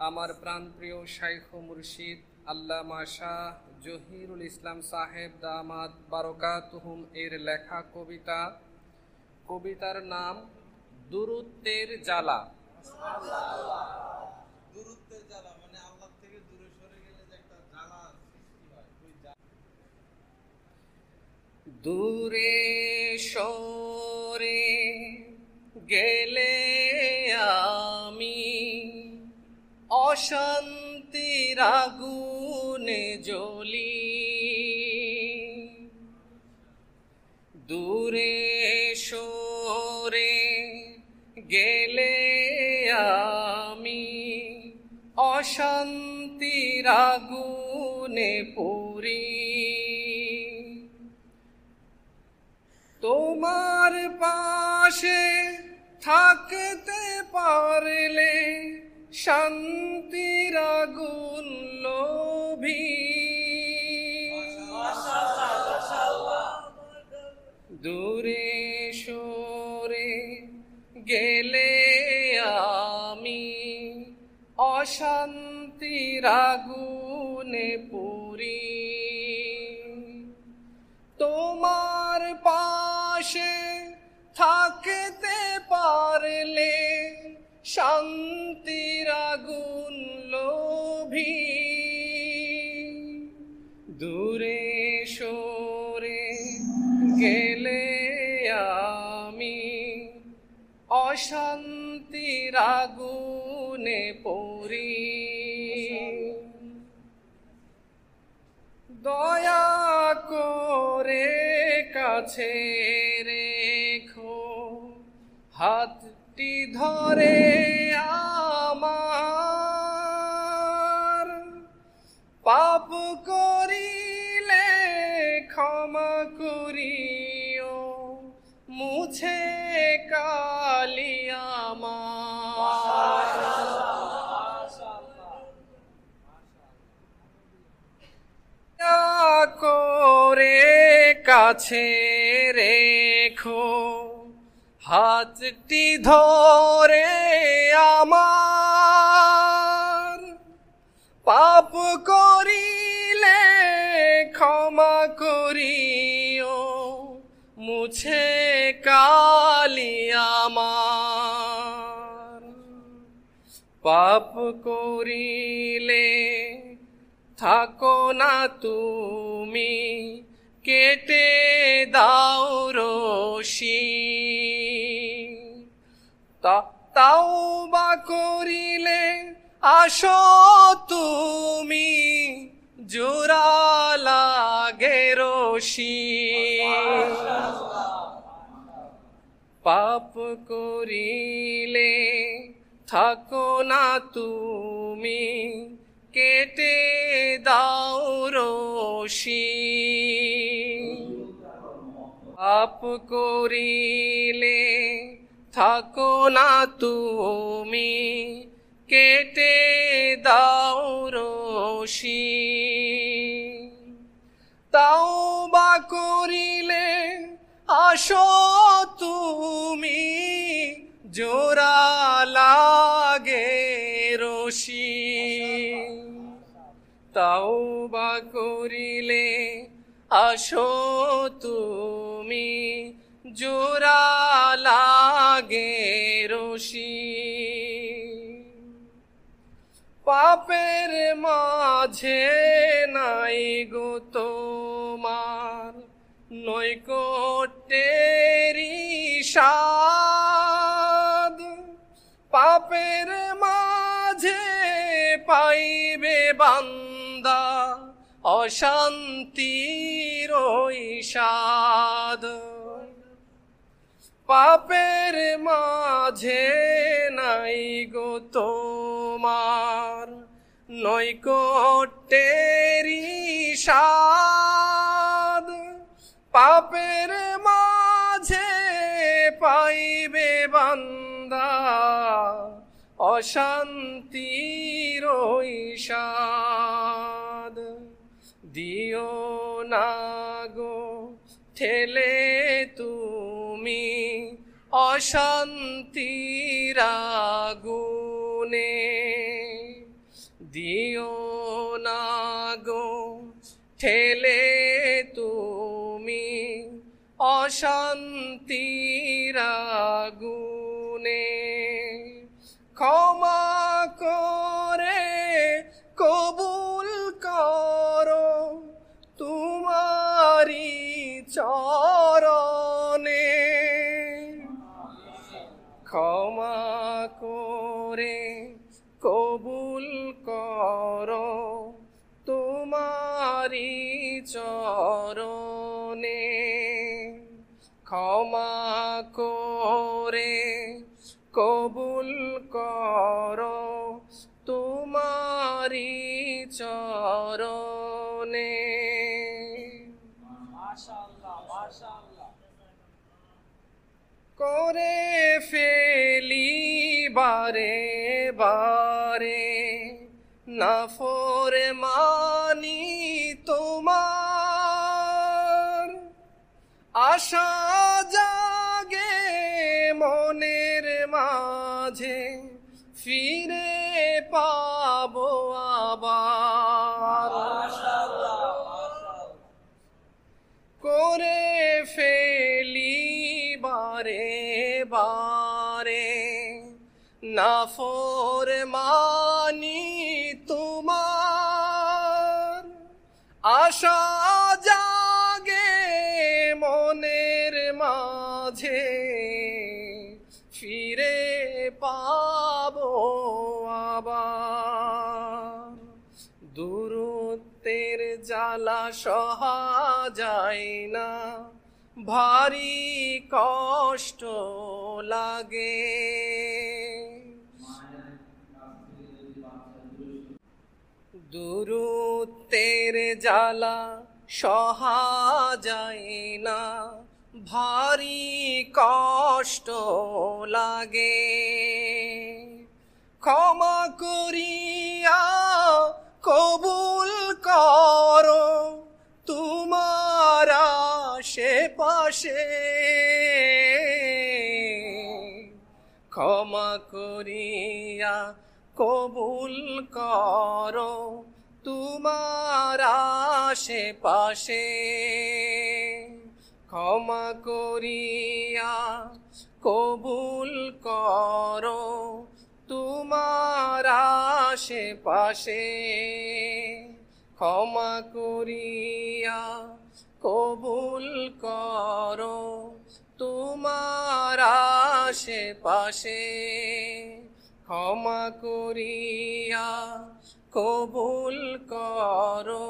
আমার প্রাণপ্রিয় শাইখ ও মুর্শিদ আল্লামা শাহ জহিরুল ইসলাম সাহেব দামাত বারকাতুহুম এর লেখা কবিতা। কবিতার নাম দূরত্বের জ্বালা। দূরত্বের জ্বালা মানে আল্লাহ থেকে দূরে সরে গেলে যে একটা জ্বালা সৃষ্টি হয়, ওই দূরে সরে গেলে আমি অশান্তির আগুনে জ্বলি। দূরে সরে গেলে আমি অশান্তির আগুনে পুরি। তোমার পাশে থাকতে পারলে শান্তির আগুন লোভী। দূরে সরে গেলে আমি অশান্তির আগুনে পুরি। তোমার পাশে থাকতে পারলে শান্তির আগুন লোভী। দূরে সরে গেলে আমি অশান্তির আগুনে পড়ি। দয়া করে কাছে রেখো হাতটি ধরে আমার। পাপ করিলে ক্ষমা করিও মুছে কালি আমার। দয়া করে কাছে রেখো হাতটি ধরে আমার। পাপ করিলে ক্ষমা করিও মুছে কালি আমার। পাপ করিলে থাকো না তুমি কেটে দাও রশি। তাওবা করিলে আসো তুমি জোড়া লাগে রশি। পাপ করিলে থাকো না তুমি কেটে দাও রশি। পাপ করিলে থাকো না তুমি কেটে দাও রশি। তাওবা করিলে আসো তুমি জোড়া লাগে রশি। তাওবা করিলে আসো তুমি জোড়া লাগে রশি। পাপের মাঝে নাই গো তোমার নৈকট্যেরি স্বাদ। পাপের মাঝে পাইবে বান্দা অশান্তির ওই স্বাদ। পাপের মাঝে নাই গো তোমার নৈকট্যেরি স্বাদ। পাপের মাঝে পাইবে বান্দা অশান্তির ওই স্বাদ। দিও না গো ঠেলে তুমি অশান্তির আগুনে। দিও না গো ঠেলে তুমি অশান্তির আগুনে, ক্ষমা করে কবুল করো তোমারি চরণে, ক্ষমা করে কবুল করো তোমারি চরণে, ক্ষমা করে কবুল করো তোমারি চরণে। মাশাআল্লাহ মাশাআল্লাহ। করে ফেলি বারে বারে নাফরমানি তোমার, আশা জাগে মনের মাঝে ফিরে পাবো আবার। করে ফেলি বারে বারে নাফরমানি তোমার, আশা জাগে মনের মাঝে ফিরে পাবো আবার। দূরত্বের জ্বালা সহা যায় না, ভারী কষ্ট লাগে, দূরত্বের জ্বালা সহা যায় না, ভারী কষ্ট লাগে, ক্ষমা করিয়া কবুল করো তোমার আশেপাশে, ক্ষমা করিয়া কবুল করো তোমার আশেপাশে, ক্ষমা করিয়া কবুল করো তোমার আশেপাশে, ক্ষমা করিয়া কবুল করো তোমার আশেপাশে, ক্ষমা করিয়া কবুল করো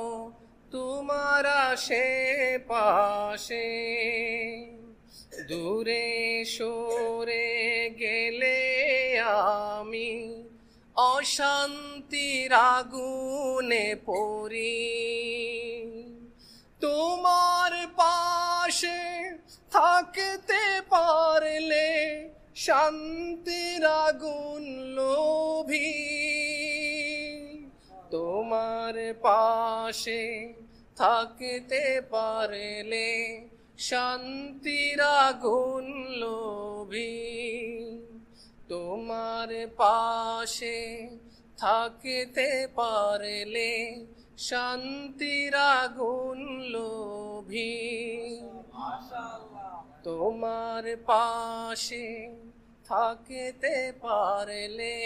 তোমার আশেপাশে। দূরে সরে গেলে আমি অশান্তির আগুনে পড়ি, তোমার পাশে থাকতে পারলে শান্তির আগুন লোভী, তোমার পাশে থাকতে পারলে শান্তির আগুন লোভী, তোমার পাশে থাকতে পারলে শান্তির আগুন লোভী, তোমার পাশে থাকতে পারলে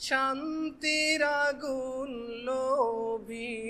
শান্তির আগুন লোভী।